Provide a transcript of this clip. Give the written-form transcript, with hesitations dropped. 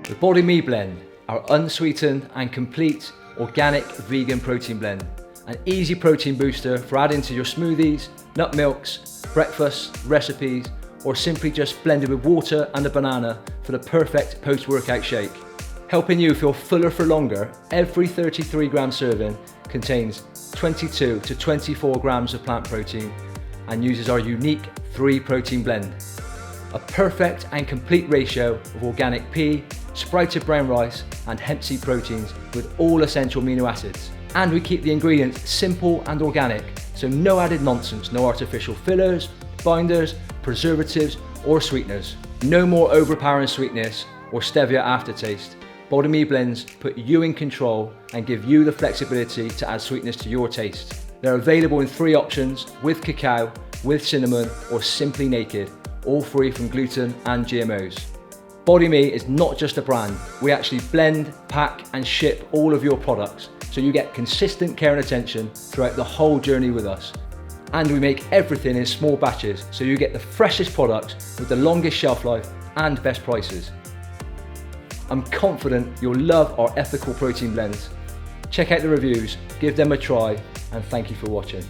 The BodyMe blend, our unsweetened and complete organic vegan protein blend. An easy protein booster for adding to your smoothies, nut milks, breakfasts, recipes, or simply just blended with water and a banana for the perfect post-workout shake. Helping you feel fuller for longer, every 33-gram serving contains 22 to 24 grams of plant protein and uses our unique 3 protein blend. A perfect and complete ratio of organic pea, sprouted brown rice and hemp seed proteins with all essential amino acids. And we keep the ingredients simple and organic, so no added nonsense, no artificial fillers, binders, preservatives or sweeteners. No more overpowering sweetness or stevia aftertaste. BodyMe blends put you in control and give you the flexibility to add sweetness to your taste. They're available in 3 options, with cacao, with cinnamon or simply naked, all free from gluten and GMOs. BodyMe is not just a brand, we actually blend, pack and ship all of your products so you get consistent care and attention throughout the whole journey with us. And we make everything in small batches so you get the freshest products with the longest shelf life and best prices. I'm confident you'll love our ethical protein blends. Check out the reviews, give them a try and thank you for watching.